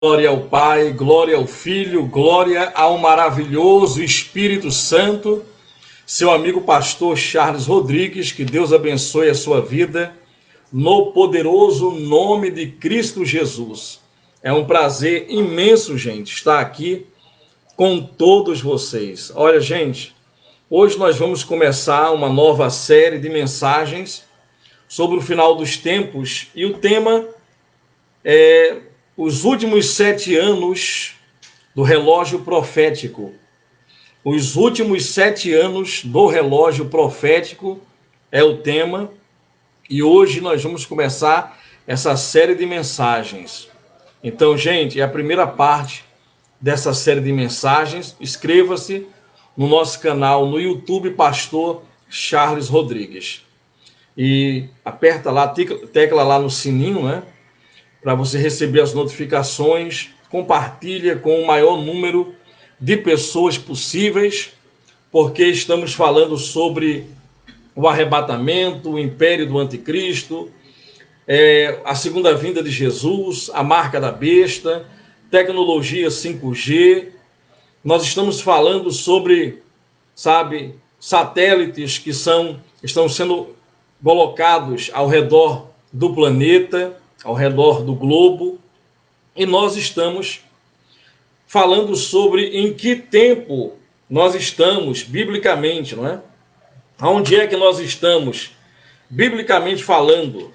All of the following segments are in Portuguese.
Glória ao Pai, glória ao Filho, glória ao maravilhoso Espírito Santo. Seu amigo pastor Charles Rodrigues, que Deus abençoe a sua vida, no poderoso nome de Cristo Jesus. É um prazer imenso, gente, estar aqui com todos vocês. Olha, gente, hoje nós vamos começar uma nova série de mensagens sobre o final dos tempos e o tema é os últimos 7 anos do relógio profético. Os últimos 7 anos do relógio profético é o tema. E hoje nós vamos começar essa série de mensagens. Então, gente, é a primeira parte dessa série de mensagens. Inscreva-se no nosso canal no YouTube, Pastor Charles Rodrigues. E aperta lá, tecla lá no sininho, né? Para você receber as notificações, compartilha com o maior número de pessoas possíveis, porque estamos falando sobre o arrebatamento, o império do anticristo, a segunda vinda de Jesus, a marca da besta, tecnologia 5G. Nós estamos falando sobre, satélites que estão sendo colocados ao redor do planeta, ao redor do globo, e nós estamos falando sobre em que tempo nós estamos biblicamente, não é? Onde é que nós estamos biblicamente falando?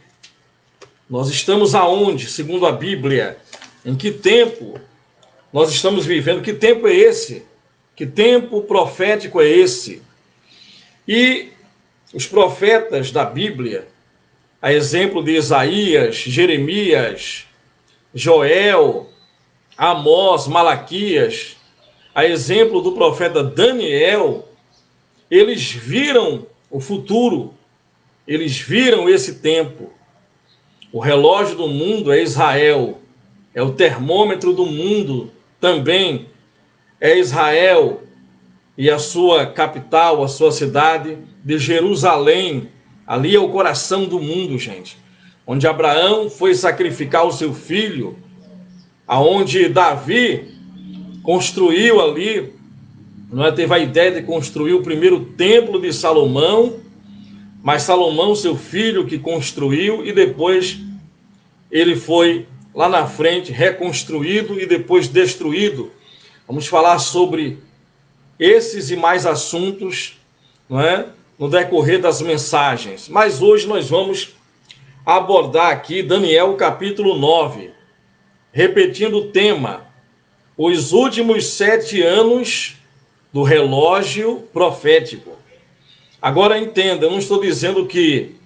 Nós estamos aonde, segundo a Bíblia? Em que tempo nós estamos vivendo? Que tempo é esse? Que tempo profético é esse? E os profetas da Bíblia, a exemplo de Isaías, Jeremias, Joel, Amós, Malaquias, a exemplo do profeta Daniel, eles viram o futuro, eles viram esse tempo. O relógio do mundo é Israel, é o termômetro do mundo também é Israel e a sua capital, a sua cidade de Jerusalém. Ali é o coração do mundo, gente. Onde Abraão foi sacrificar o seu filho, aonde Davi construiu ali, não é? Teve a ideia de construir o primeiro templo de Salomão, mas Salomão, seu filho, que construiu, e depois ele foi lá na frente reconstruído e depois destruído. Vamos falar sobre esses e mais assuntos, não é? No decorrer das mensagens. Mas hoje nós vamos abordar aqui Daniel capítulo 9, repetindo o tema, os últimos 7 anos do relógio profético. Agora entenda, eu não estou dizendo que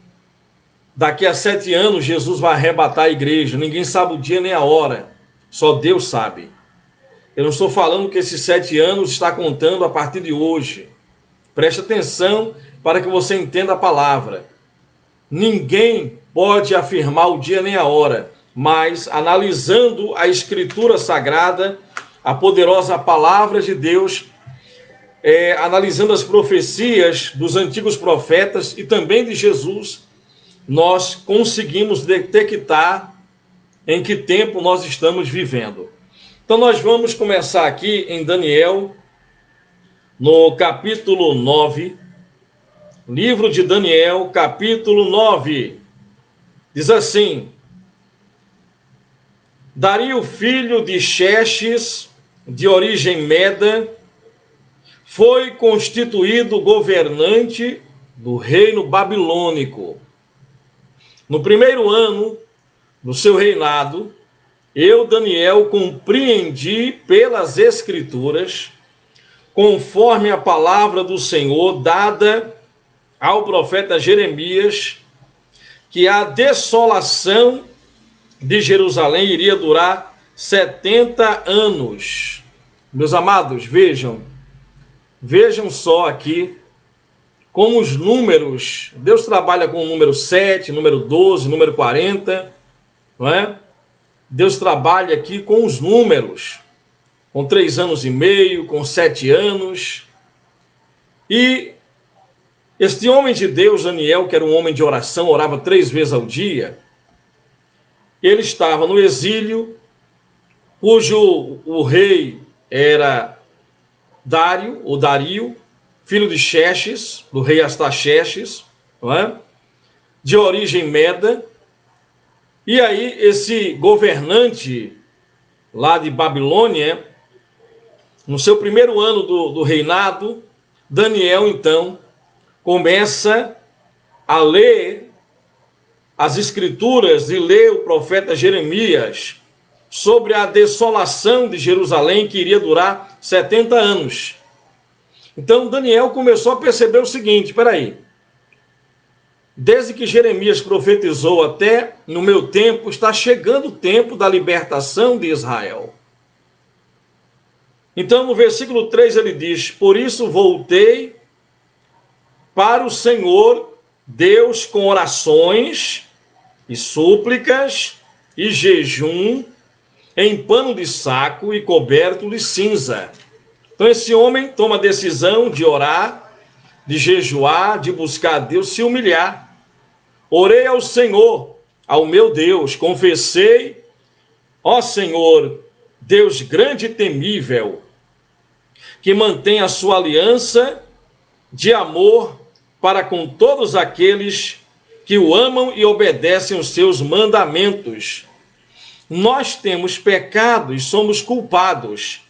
daqui a 7 anos Jesus vai arrebatar a igreja, ninguém sabe o dia nem a hora, só Deus sabe. Eu não estou falando que esses 7 anos está contando a partir de hoje. Preste atenção para que você entenda a palavra. Ninguém pode afirmar o dia nem a hora, mas analisando a Escritura Sagrada, a poderosa palavra de Deus, analisando as profecias dos antigos profetas e também de Jesus, nós conseguimos detectar em que tempo nós estamos vivendo. Então nós vamos começar aqui em Daniel, no capítulo 9, livro de Daniel, capítulo 9, diz assim: Dario, filho de Xerxes, de origem meda, foi constituído governante do reino babilônico. No primeiro ano do seu reinado, eu, Daniel, compreendi pelas Escrituras, conforme a palavra do Senhor dada ao profeta Jeremias, que a desolação de Jerusalém iria durar 70 anos. Meus amados, vejam só aqui como os números, Deus trabalha com o número 7, número 12, número 40, não é? Deus trabalha aqui com os números, com 3 anos e meio, com 7 anos. E este homem de Deus, Daniel, que era um homem de oração, orava 3 vezes ao dia, ele estava no exílio, cujo o rei era Dário, ou Dario, filho de Xerxes, do rei Astaxerxes, não é? De origem meda. E aí esse governante lá de Babilônia, no seu primeiro ano do reinado, Daniel, então, começa a ler as escrituras e ler o profeta Jeremias sobre a desolação de Jerusalém, que iria durar 70 anos. Então Daniel começou a perceber o seguinte: espera aí, desde que Jeremias profetizou até no meu tempo, está chegando o tempo da libertação de Israel. Então no versículo 3 ele diz: por isso voltei para o Senhor Deus com orações e súplicas e jejum, em pano de saco e coberto de cinza. Então esse homem toma a decisão de orar, de jejuar, de buscar a Deus, se humilhar. Orei ao Senhor, ao meu Deus, confessei: ó Senhor, Deus grande e temível, que mantém a sua aliança de amor para com todos aqueles que o amam e obedecem os seus mandamentos. Nós temos pecado e somos culpados.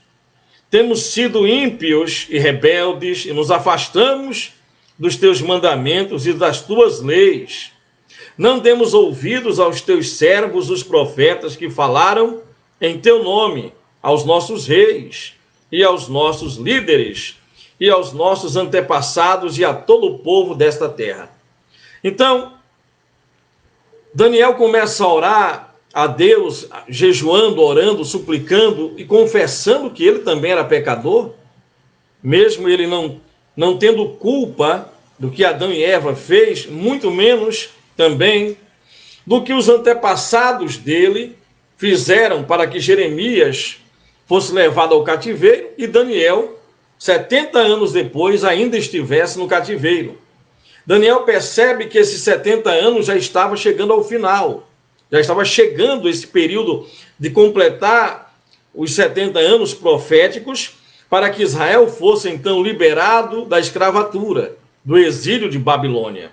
Temos sido ímpios e rebeldes e nos afastamos dos teus mandamentos e das tuas leis. Não demos ouvidos aos teus servos, os profetas, que falaram em teu nome, aos nossos reis e aos nossos líderes e aos nossos antepassados e a todo o povo desta terra. Então, Daniel começa a orar a Deus, jejuando, orando, suplicando e confessando que ele também era pecador, mesmo ele não tendo culpa do que Adão e Eva fez, muito menos também do que os antepassados dele fizeram para que Jeremias fosse levado ao cativeiro e Daniel, 70 anos depois, ainda estivesse no cativeiro. Daniel percebe que esses 70 anos já estava chegando ao final. Já estava chegando esse período de completar os 70 anos proféticos para que Israel fosse então liberado da escravatura, do exílio de Babilônia.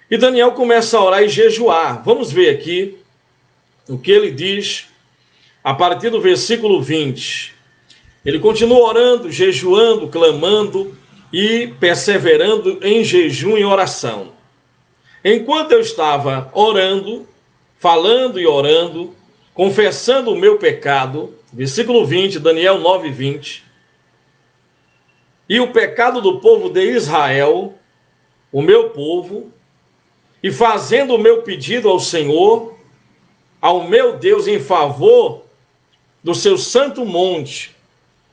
E Daniel começa a orar e jejuar. Vamos ver aqui o que ele diz a partir do versículo 20. Ele continua orando, jejuando, clamando e perseverando em jejum e oração. Enquanto eu estava orando, falando e orando, confessando o meu pecado, versículo 20, Daniel 9, 20, e o pecado do povo de Israel, o meu povo, e fazendo o meu pedido ao Senhor, ao meu Deus, em favor do seu santo monte,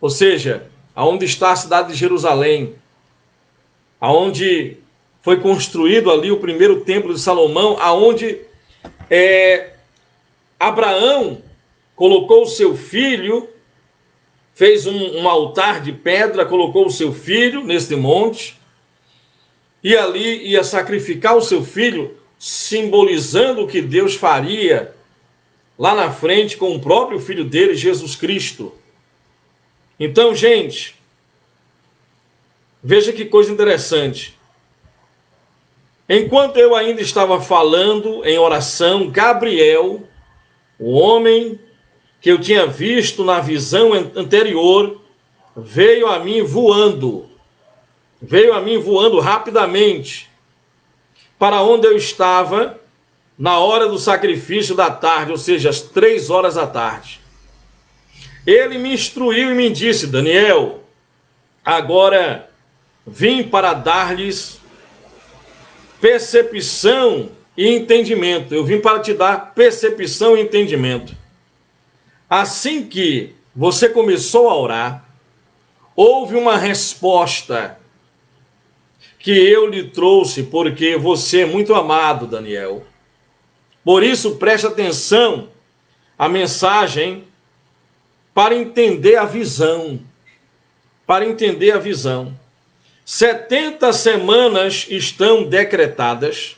ou seja, aonde está a cidade de Jerusalém, aonde foi construído ali o primeiro templo de Salomão, aonde Abraão colocou o seu filho, fez um altar de pedra, colocou o seu filho neste monte, e ali ia sacrificar o seu filho, simbolizando o que Deus faria lá na frente com o próprio filho dele, Jesus Cristo. Então, gente, veja que coisa interessante. Enquanto eu ainda estava falando em oração, Gabriel, o homem que eu tinha visto na visão anterior, veio a mim voando rapidamente para onde eu estava na hora do sacrifício da tarde, ou seja, às 3 horas da tarde. Ele me instruiu e me disse: Daniel, agora vim para dar-lhes percepção e entendimento. Eu vim para te dar percepção e entendimento. Assim que você começou a orar, houve uma resposta que eu lhe trouxe, porque você é muito amado, Daniel. Por isso, preste atenção à mensagem para entender a visão. Para entender a visão. 70 semanas estão decretadas.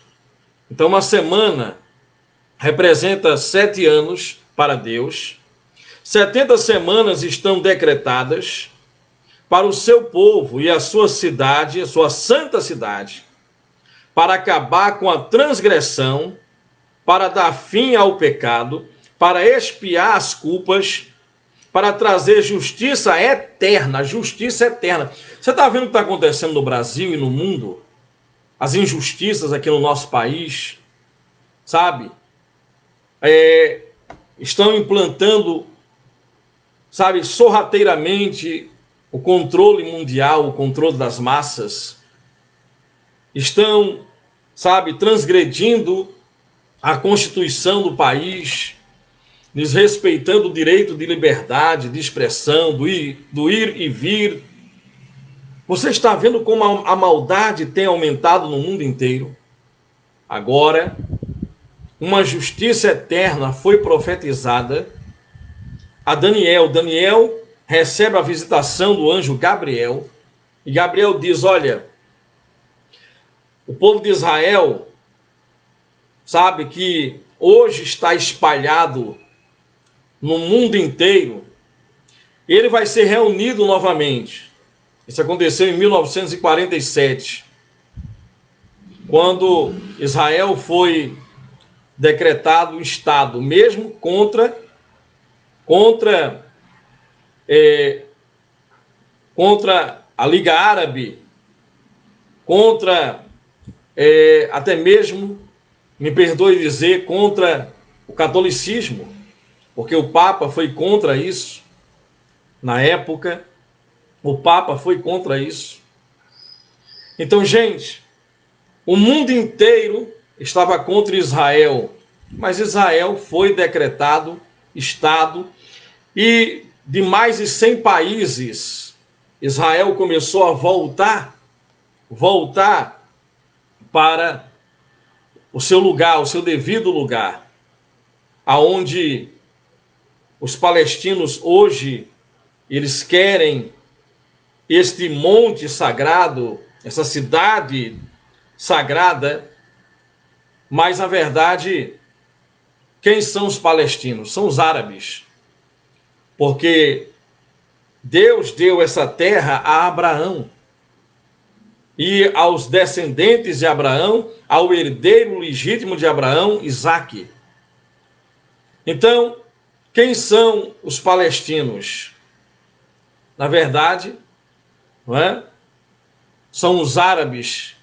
Então, uma semana representa 7 anos para Deus. 70 semanas estão decretadas para o seu povo e a sua cidade, a sua santa cidade, para acabar com a transgressão, para dar fim ao pecado, para expiar as culpas, para trazer justiça eterna, justiça eterna. Você está vendo o que está acontecendo no Brasil e no mundo? As injustiças aqui no nosso país, sabe? Estão implantando, sabe, sorrateiramente o controle mundial, o controle das massas. Estão, sabe, transgredindo a Constituição do país, desrespeitando o direito de liberdade, de expressão, do ir e vir. Você está vendo como a maldade tem aumentado no mundo inteiro? Agora, uma justiça eterna foi profetizada a Daniel. Daniel recebe a visitação do anjo Gabriel, e Gabriel diz: olha, o povo de Israel sabe que hoje está espalhado no mundo inteiro, ele vai ser reunido novamente. Isso aconteceu em 1947, quando Israel foi decretado Estado, mesmo contra a Liga Árabe, contra até mesmo, me perdoe dizer, contra o catolicismo, porque o Papa foi contra isso. Na época, o Papa foi contra isso. Então, gente, o mundo inteiro estava contra Israel, mas Israel foi decretado Estado, e de mais de 100 países, Israel começou a voltar para o seu lugar, o seu devido lugar, aonde os palestinos hoje, eles querem este monte sagrado, essa cidade sagrada, mas na verdade, quem são os palestinos? São os árabes, porque Deus deu essa terra a Abraão e aos descendentes de Abraão, ao herdeiro legítimo de Abraão, Isaque. Então, quem são os palestinos? Na verdade, não é? São os árabes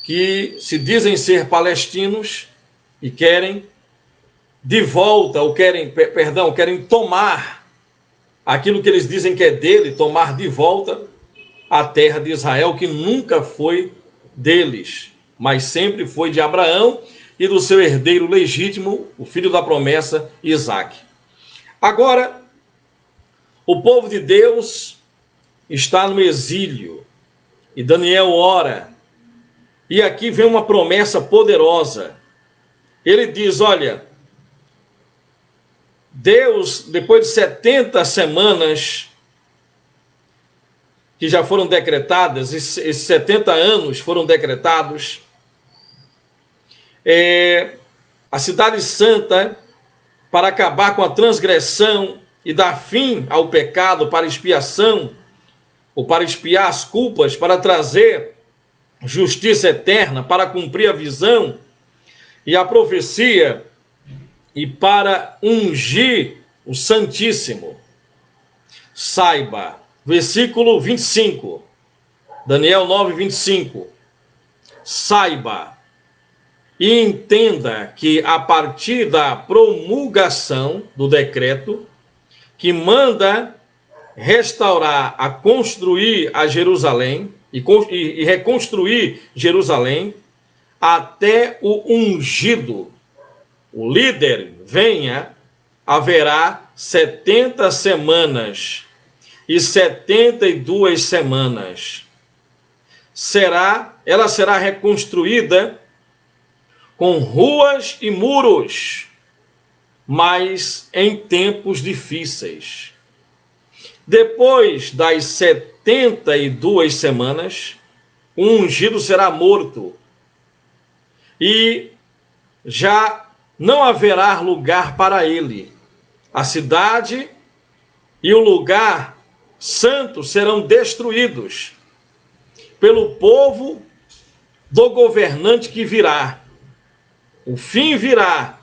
que se dizem ser palestinos e querem de volta, ou querem tomar aquilo que eles dizem que é dele, tomar de volta a terra de Israel, que nunca foi deles, mas sempre foi de Abraão e do seu herdeiro legítimo, o filho da promessa, Isaque. Agora, o povo de Deus está no exílio, e Daniel ora, e aqui vem uma promessa poderosa. Ele diz: olha, Deus, depois de 70 semanas que já foram decretadas, esses 70 anos foram decretados, a cidade santa, para acabar com a transgressão e dar fim ao pecado, para expiação, ou para expiar as culpas, para trazer justiça eterna, para cumprir a visão e a profecia, e para ungir o Santíssimo. Saiba, versículo 25, Daniel 9, 25. Saiba e entenda que a partir da promulgação do decreto que manda restaurar, a construir a Jerusalém e reconstruir Jerusalém, até o ungido, o líder, venha, haverá 70 semanas e 72 semanas. Ela será reconstruída com ruas e muros, mas em tempos difíceis. Depois das 72 semanas, o ungido será morto, e já não haverá lugar para ele. A cidade e o lugar santo serão destruídos pelo povo do governante que virá. O fim virá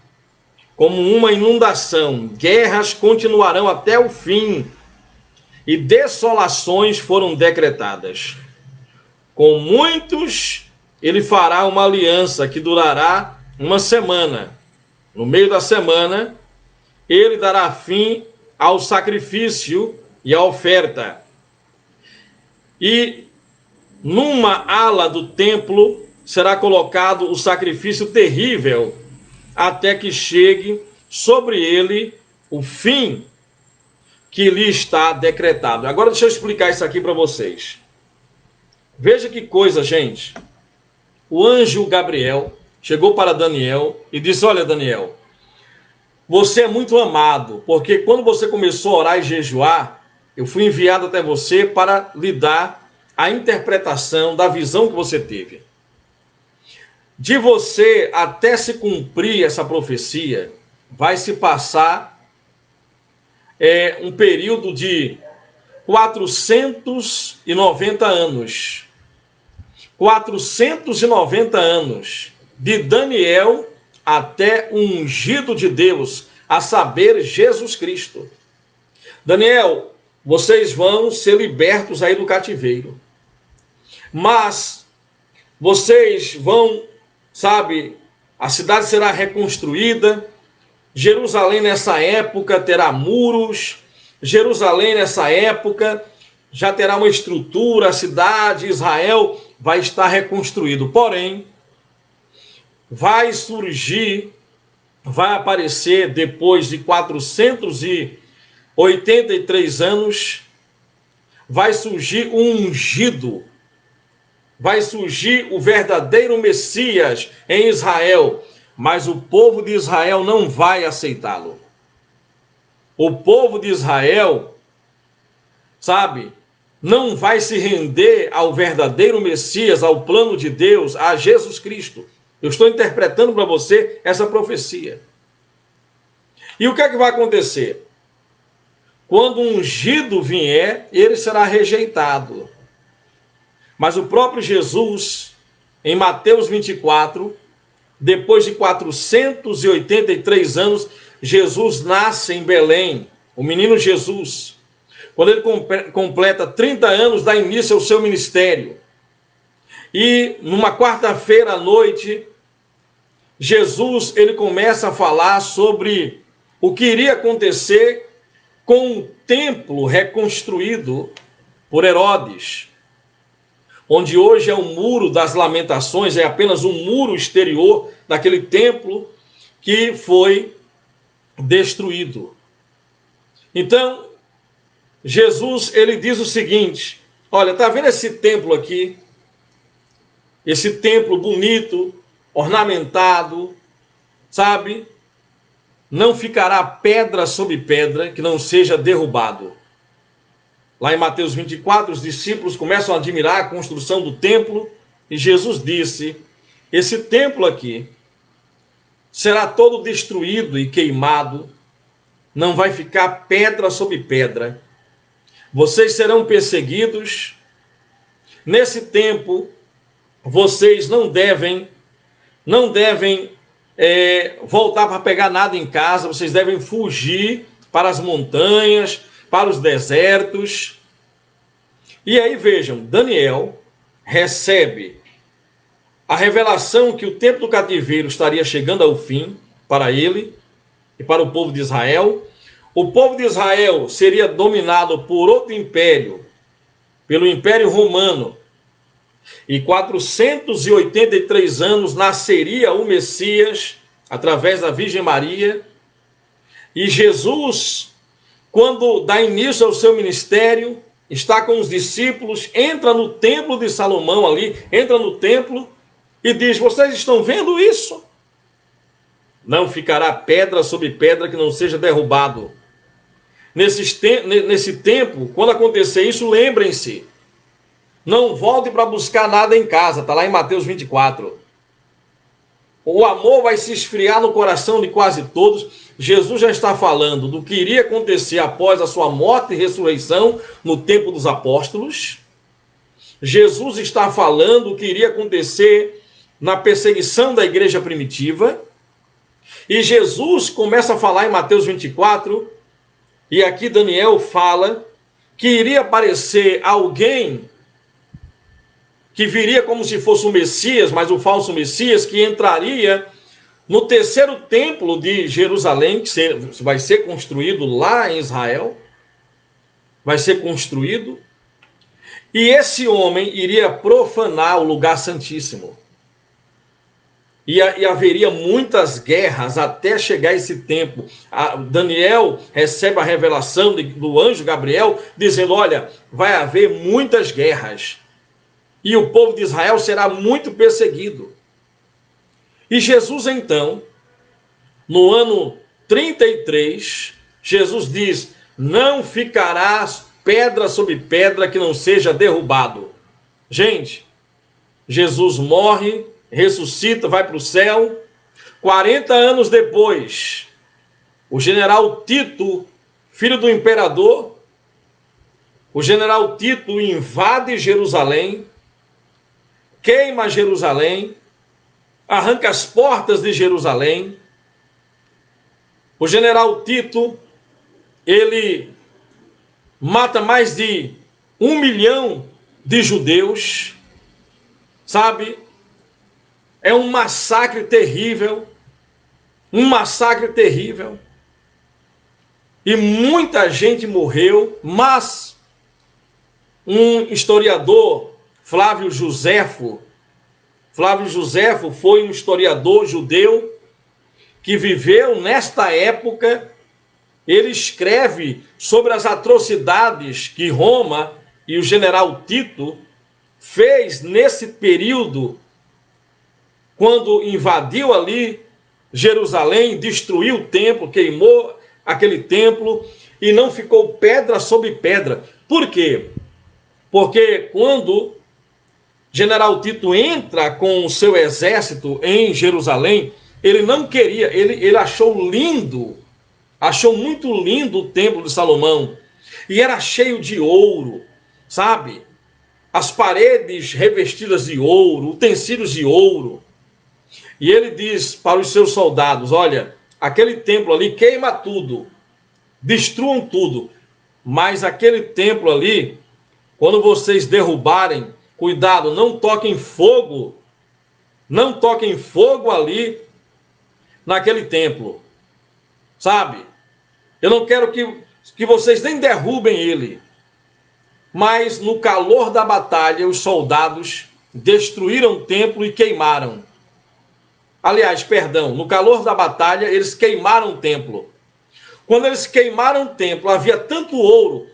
como uma inundação, guerras continuarão até o fim, e desolações foram decretadas. Com muitos ele fará uma aliança que durará uma semana. No meio da semana, ele dará fim ao sacrifício e à oferta. E numa ala do templo será colocado o sacrifício terrível, até que chegue sobre ele o fim que lhe está decretado. Agora deixa eu explicar isso aqui para vocês. Veja que coisa, gente. O anjo Gabriel chegou para Daniel e disse: olha, Daniel, você é muito amado, porque quando você começou a orar e jejuar, eu fui enviado até você para lhe dar a interpretação da visão que você teve. De você até se cumprir essa profecia, vai se passar um período de 490 anos. 490 anos. De Daniel até o ungido de Deus, a saber, Jesus Cristo. Daniel, vocês vão ser libertos aí do cativeiro. Mas vocês vão, sabe, a cidade será reconstruída. Jerusalém nessa época terá muros. Jerusalém nessa época já terá uma estrutura. A cidade, Israel, vai estar reconstruído. Porém, vai surgir, vai aparecer depois de 483 anos, vai surgir um ungido, vai surgir o verdadeiro Messias em Israel, mas o povo de Israel não vai aceitá-lo. O povo de Israel, sabe, não vai se render ao verdadeiro Messias, ao plano de Deus, a Jesus Cristo. Eu estou interpretando para você essa profecia. E o que é que vai acontecer? Quando o ungido vier, ele será rejeitado. Mas o próprio Jesus, em Mateus 24, depois de 483 anos, Jesus nasce em Belém, o menino Jesus. Quando ele completa 30 anos, dá início ao seu ministério. E numa quarta-feira à noite, Jesus ele começa a falar sobre o que iria acontecer com o templo reconstruído por Herodes, onde hoje é o Muro das Lamentações, é apenas um muro exterior daquele templo que foi destruído. Então, Jesus ele diz o seguinte: olha, está vendo esse templo aqui? Esse templo bonito, ornamentado, sabe? Não ficará pedra sobre pedra que não seja derrubado. Lá em Mateus 24, os discípulos começam a admirar a construção do templo e Jesus disse: esse templo aqui será todo destruído e queimado, não vai ficar pedra sobre pedra. Vocês serão perseguidos. Nesse tempo, vocês não devem voltar para pegar nada em casa, vocês devem fugir para as montanhas, para os desertos. E aí vejam, Daniel recebe a revelação que o tempo do cativeiro estaria chegando ao fim para ele e para o povo de Israel. O povo de Israel seria dominado por outro império, pelo Império Romano. E 483 anos nasceria o Messias através da Virgem Maria. E Jesus, quando dá início ao seu ministério, está com os discípulos, entra no templo de Salomão ali, entra no templo e diz: vocês estão vendo isso? Não ficará pedra sobre pedra que não seja derrubado. Nesse tempo, quando acontecer isso, lembrem-se, não volte para buscar nada em casa, está lá em Mateus 24. o amor vai se esfriar no coração de quase todos. Jesus já está falando do que iria acontecer após a sua morte e ressurreição no tempo dos apóstolos. Jesus está falando o que iria acontecer na perseguição da igreja primitiva. E Jesus começa a falar em Mateus 24, e aqui Daniel fala que iria aparecer alguém que viria como se fosse o Messias, mas o falso Messias, que entraria no terceiro templo de Jerusalém, que vai ser construído lá em Israel, vai ser construído, e esse homem iria profanar o lugar santíssimo. E haveria muitas guerras até chegar esse tempo. Daniel recebe a revelação do anjo Gabriel, dizendo, olha, vai haver muitas guerras. E o povo de Israel será muito perseguido. E Jesus, então, no ano 33, Jesus diz, não ficará pedra sobre pedra que não seja derrubado. Gente, Jesus morre, ressuscita, vai para o céu. 40 anos depois, o general Tito, filho do imperador, o general Tito invade Jerusalém, queima Jerusalém, arranca as portas de Jerusalém. O general Tito, ele mata mais de 1 milhão de judeus, sabe? É um massacre terrível, e muita gente morreu, mas um historiador, Flávio Josefo foi um historiador judeu que viveu nesta época. Ele escreve sobre as atrocidades que Roma e o general Tito fez nesse período, quando invadiu ali Jerusalém, destruiu o templo, queimou aquele templo e não ficou pedra sobre pedra. Por quê? Porque quando general Tito entra com o seu exército em Jerusalém, ele não queria, ele achou lindo, achou muito lindo o templo de Salomão, e era cheio de ouro, sabe? As paredes revestidas de ouro, utensílios de ouro. E ele diz para os seus soldados, olha, aquele templo ali queima tudo, destruam tudo, mas aquele templo ali, quando vocês derrubarem, cuidado, não toquem fogo ali naquele templo, sabe? Eu não quero que vocês nem derrubem ele, mas no calor da batalha, os soldados destruíram o templo e queimaram. Aliás, perdão, no calor da batalha, eles queimaram o templo. Quando eles queimaram o templo, havia tanto ouro,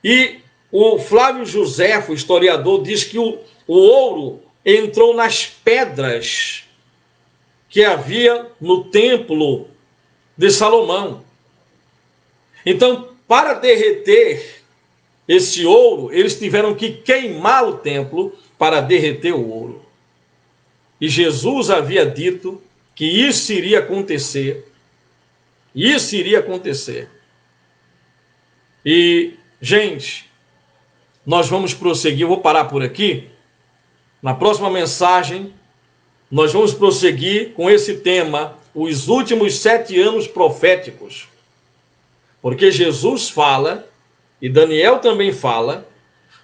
e o Flávio Josefo, historiador, diz que o ouro entrou nas pedras que havia no templo de Salomão. Então, para derreter esse ouro, eles tiveram que queimar o templo para derreter o ouro. E Jesus havia dito que isso iria acontecer. Isso iria acontecer. E, gente, nós vamos prosseguir, eu vou parar por aqui. Na próxima mensagem, nós vamos prosseguir com esse tema, os últimos 7 anos proféticos. Porque Jesus fala, e Daniel também fala,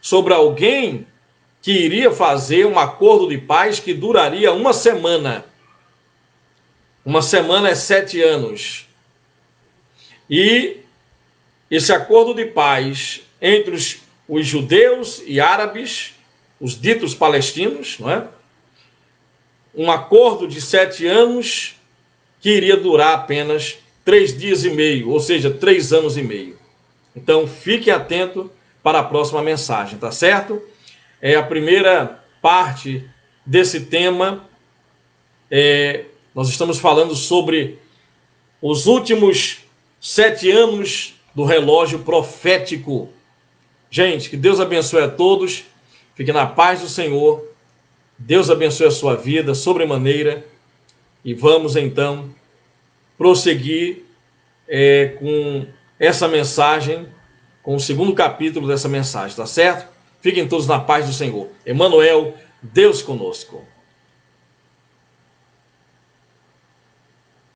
sobre alguém que iria fazer um acordo de paz que duraria 1 semana. 1 semana é 7 anos. E esse acordo de paz entre os judeus e árabes, os ditos palestinos, não é? Um acordo de 7 anos que iria durar apenas 3 dias e meio, ou seja, 3 anos e meio. Então, fique atento para a próxima mensagem, tá certo? É a primeira parte desse tema. Nós estamos falando sobre os últimos 7 anos do relógio profético. Gente, que Deus abençoe a todos. Fique na paz do Senhor. Deus abençoe a sua vida sobremaneira. e vamos então prosseguir com essa mensagem, com o segundo capítulo dessa mensagem, tá certo? Fiquem todos na paz do Senhor. Emmanuel, Deus conosco.